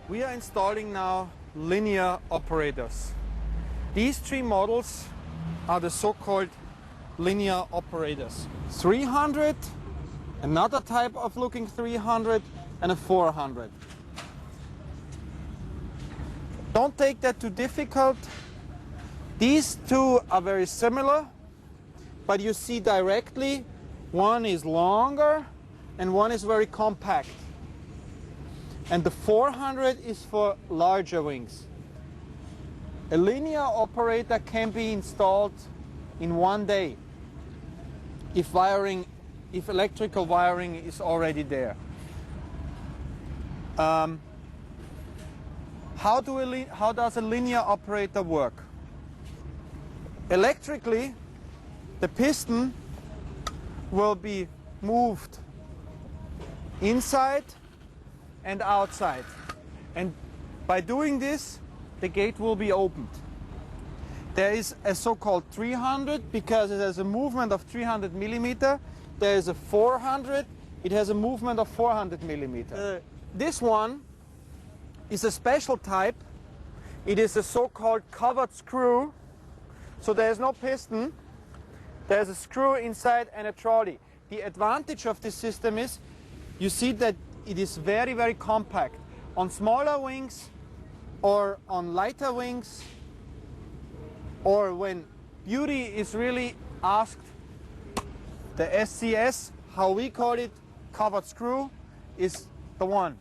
We are installing now linear operators. These three models are the so-called linear operators. 300, another type of looking 300, and a 400. Don't take that too difficult. These two are very similar, but you see directly one is longer and one is very compact. And the 400 is for larger wings. A linear operator can be installed in one day if electrical wiring is already there. How does a linear operator work? Electrically, the piston will be moved inside and outside. And by doing this, the gate will be opened. There is a so-called 300 because it has a movement of 300 millimeter. There is a 400, it has a movement of 400 millimeter. This one is a special type. It is a so-called covered screw. So there is no piston. There is a screw inside and a trolley. The advantage of this system is you see that it is very, very compact. On smaller wings or on lighter wings, or when beauty is really asked, the SCS, how we call it, covered screw, is the one.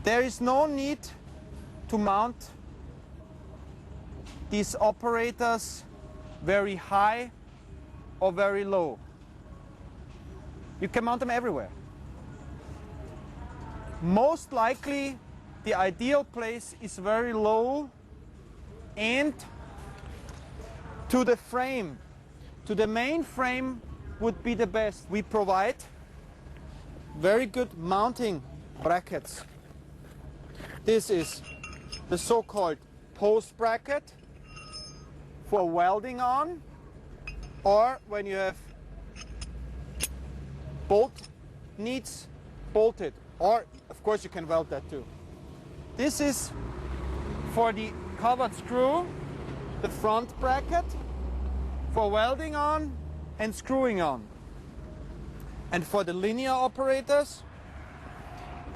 There is no need to mount these operators very high or very low. You can mount them everywhere. Most likely, the ideal place is very low and to the frame. To the main frame would be the best. We provide very good mounting brackets. This is the so-called post bracket for welding on, or when you have bolt needs bolted, or of course you can weld that too. This is for the covered screw, the front bracket for welding on and screwing on. And for the linear operators,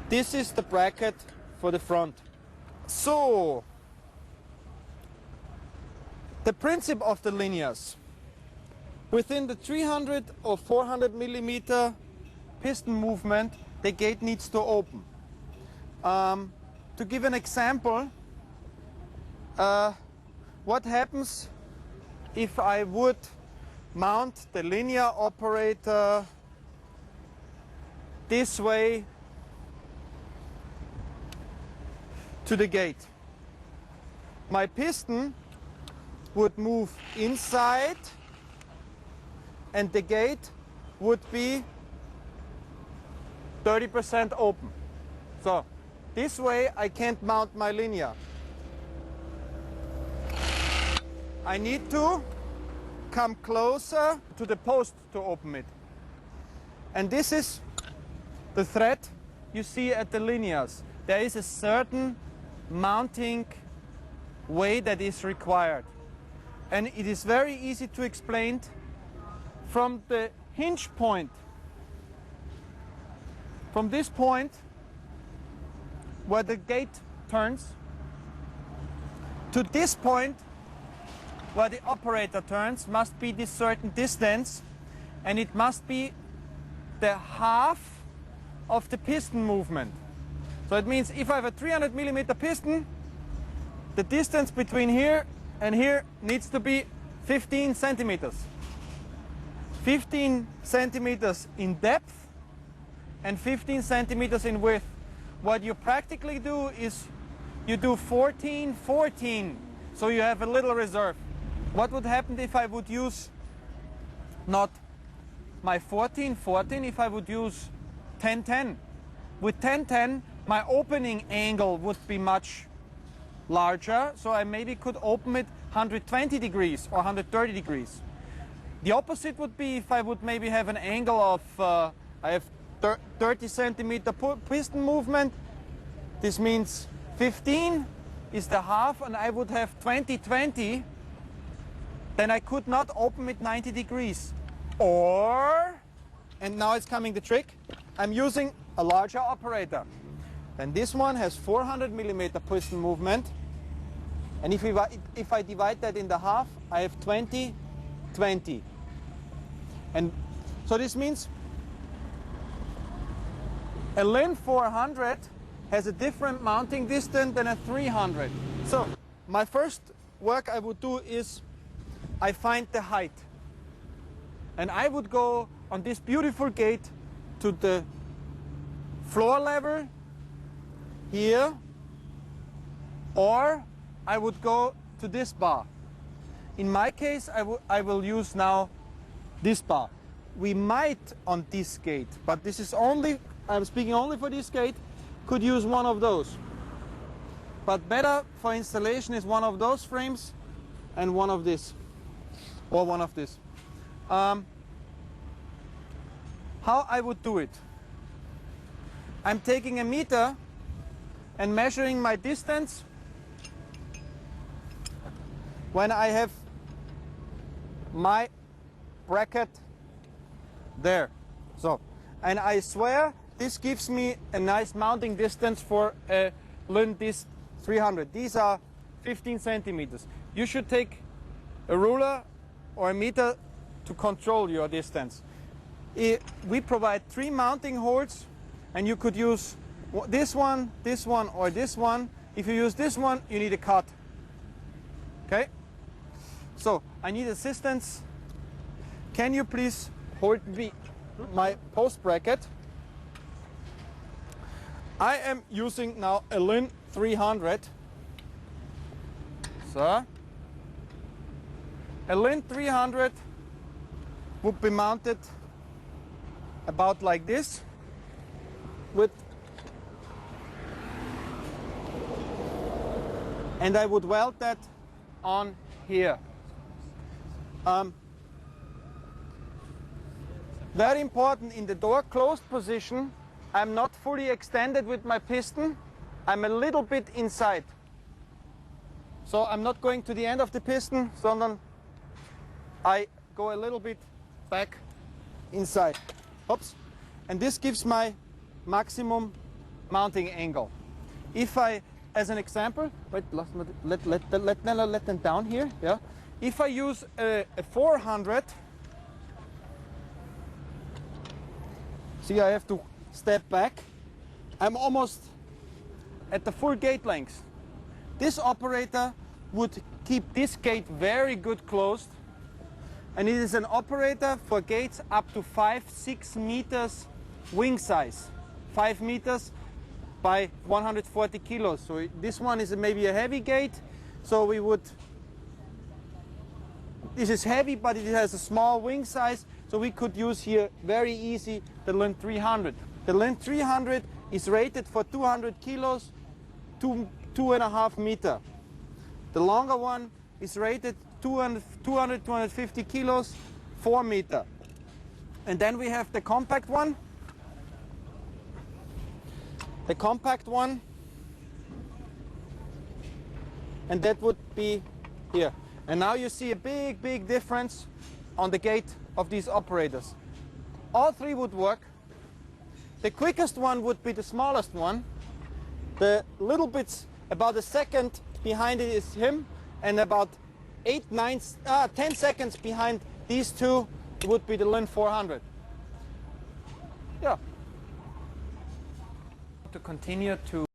this is the bracket for the front. So, the principle of the linears. Within the 300 or 400 millimeter piston movement, the gate needs to open. To give an example, what happens if I would mount the linear operator this way to the gate? My piston would move inside and the gate would be 30% open. So this way I can't mount my linear. I need to come closer to the post to open it. And this is the thread you see at the linears. There is a certain mounting way that is required. And it is very easy to explain. From the hinge point, from this point where the gate turns, to this point where the operator turns, must be this certain distance, and it must be the half of the piston movement. So it means if I have a 300 millimeter piston, the distance between here and here needs to be 15 centimeters. 15 centimeters in depth and 15 centimeters in width. What you practically do is you do 14, 14, so you have a little reserve. What would happen if I would use not my 14, 14, if I would use 10, 10? With 10, 10, my opening angle would be much larger, so I maybe could open it 120 degrees or 130 degrees. The opposite would be if I would maybe have an angle of, I have 30 centimeter piston movement. This means 15 is the half, and I would have 20, then I could not open it 90 degrees. Or, and now it's coming the trick, I'm using a larger operator. And this one has 400 millimeter piston movement. And if I divide that in the half, I have 20. And so this means a LYN 400 has a different mounting distance than a 300. So my first work I would do is I find the height. And I would go on this beautiful gate to the floor level here, or I would go to this bar. In my case, I will use now this bar. We might on this gate, but this is only, I'm speaking only for this gate, could use one of those. But better for installation is one of those frames and one of this, or one of this. How I would do it? I'm taking a meter and measuring my distance when I have my bracket there. So, and I swear this gives me a nice mounting distance for a LYN disc 300. These are 15 centimeters. You should take a ruler or a meter to control your distance. We provide 3 mounting holes, and you could use this one, or this one. If you use this one, you need a cut. Okay? So, I need assistance. Can you please hold my post bracket? I am using now a LYN 300. So, a LYN 300 would be mounted about like this, with, and I would weld that on here. Very important, in the door closed position, I'm not fully extended with my piston, I'm a little bit inside. So I'm not going to the end of the piston, sondern I go a little bit back inside. Oops. And this gives my maximum mounting angle. If I, as an example, wait, let them down here. Yeah. If I use a 400, see, I have to step back. I'm almost at the full gate length. This operator would keep this gate very good closed, and it is an operator for gates up to 5-6 meters wing size, 5 meters by 140 kilos. So this one is maybe a heavy gate, so we would, this is heavy, but it has a small wing size, so we could use here very easy the LYN 300. The LYN 300 is rated for 200 kilos, 2.5 meter. The longer one is rated 250 kilos, 4 meter. And then we have the compact one. The compact one, and that would be here. And now you see a big difference on the gate of these operators. All 3 would work. The quickest one would be the smallest one. The little bits, about a second behind it is him, and about 10 seconds behind these 2 would be the LYN 400. Yeah. To continue to